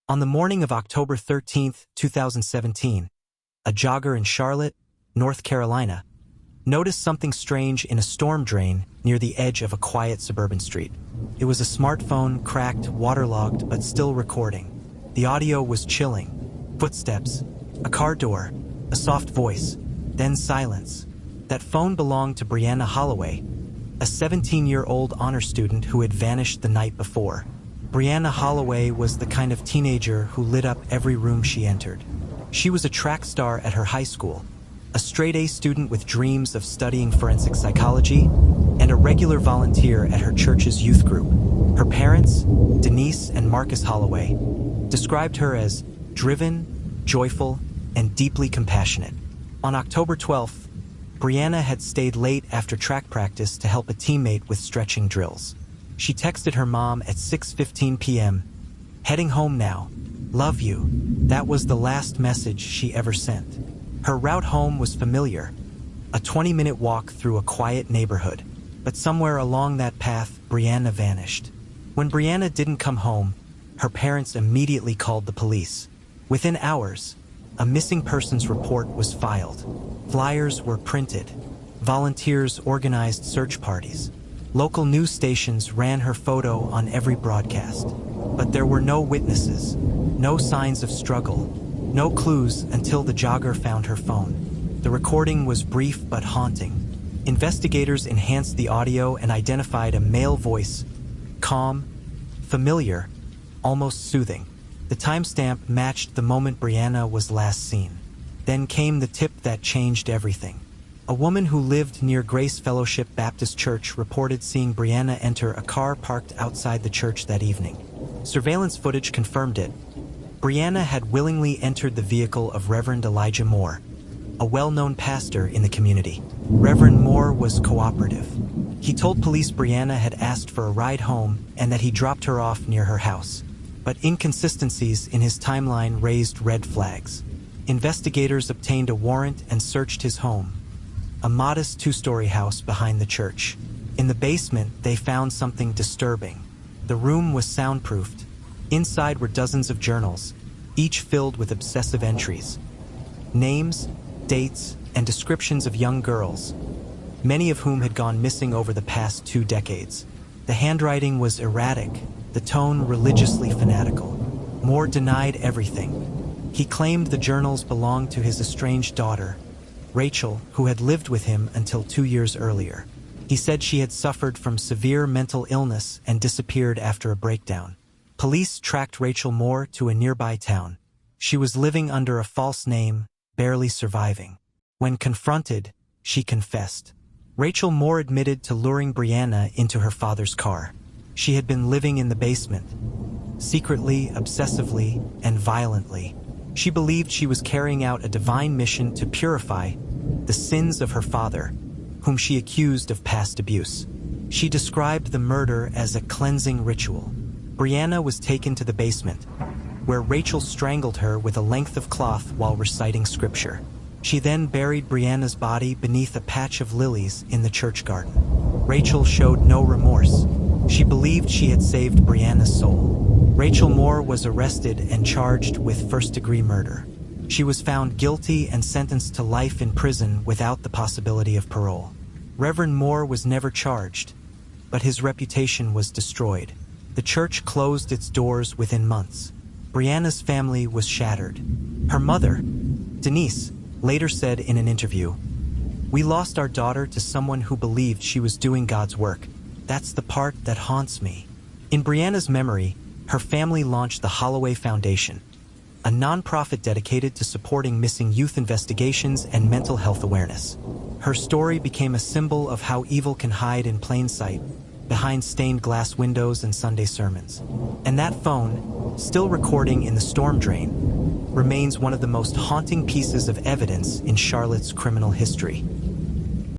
On the morning of October 13, 2017, a jogger in Charlotte, North Carolina, noticed something strange in a storm drain near the edge of a quiet suburban street. It was a smartphone, cracked, waterlogged, but still recording. The audio was chilling. Footsteps, a car door, a soft voice, then silence. That phone belonged to Brianna Holloway, a 17-year-old honor student who had vanished the night before. Brianna Holloway was the kind of teenager who lit up every room she entered. She was a track star at her high school, a straight-A student with dreams of studying forensic psychology, and a regular volunteer at her church's youth group. Her parents, Denise and Marcus Holloway, described her as driven, joyful, and deeply compassionate. On October 12th, Brianna had stayed late after track practice to help a teammate with stretching drills. She texted her mom at 6:15 p.m., "Heading home now. Love you." That was the last message she ever sent. Her route home was familiar, a 20-minute walk through a quiet neighborhood. But somewhere along that path, Brianna vanished. When Brianna didn't come home, her parents immediately called the police. Within hours, a missing persons report was filed. Flyers were printed. Volunteers organized search parties. Local news stations ran her photo on every broadcast. But there were no witnesses, no signs of struggle, no clues until the jogger found her phone. The recording was brief but haunting. Investigators enhanced the audio and identified a male voice, calm, familiar, almost soothing. The timestamp matched the moment Brianna was last seen. Then came the tip that changed everything. A woman who lived near Grace Fellowship Baptist Church reported seeing Brianna enter a car parked outside the church that evening. Surveillance footage confirmed it. Brianna had willingly entered the vehicle of Reverend Elijah Moore, a well-known pastor in the community. Reverend Moore was cooperative. He told police Brianna had asked for a ride home and that he dropped her off near her house. But inconsistencies in his timeline raised red flags. Investigators obtained a warrant and searched his home, a modest two-story house behind the church. In the basement, they found something disturbing. The room was soundproofed. Inside were dozens of journals, each filled with obsessive entries. Names, dates, and descriptions of young girls, many of whom had gone missing over the past 2 decades. The handwriting was erratic, the tone religiously fanatical. Moore denied everything. He claimed the journals belonged to his estranged daughter, Rachel, who had lived with him until 2 years earlier. He said she had suffered from severe mental illness and disappeared after a breakdown. Police tracked Rachel Moore to a nearby town. She was living under a false name, barely surviving. When confronted, she confessed. Rachel Moore admitted to luring Brianna into her father's car. She had been living in the basement, secretly, obsessively, and violently. She believed she was carrying out a divine mission to purify the sins of her father, whom she accused of past abuse. She described the murder as a cleansing ritual. Brianna was taken to the basement, where Rachel strangled her with a length of cloth while reciting scripture. She then buried Brianna's body beneath a patch of lilies in the church garden. Rachel showed no remorse. She believed she had saved Brianna's soul. Rachel Moore was arrested and charged with first-degree murder. She was found guilty and sentenced to life in prison without the possibility of parole. Reverend Moore was never charged, but his reputation was destroyed. The church closed its doors within months. Brianna's family was shattered. Her mother, Denise, later said in an interview, "We lost our daughter to someone who believed she was doing God's work. That's the part that haunts me." In Brianna's memory, her family launched the Holloway Foundation, a nonprofit dedicated to supporting missing youth investigations and mental health awareness. Her story became a symbol of how evil can hide in plain sight, behind stained glass windows and Sunday sermons. And that phone, still recording in the storm drain, remains one of the most haunting pieces of evidence in Charlotte's criminal history.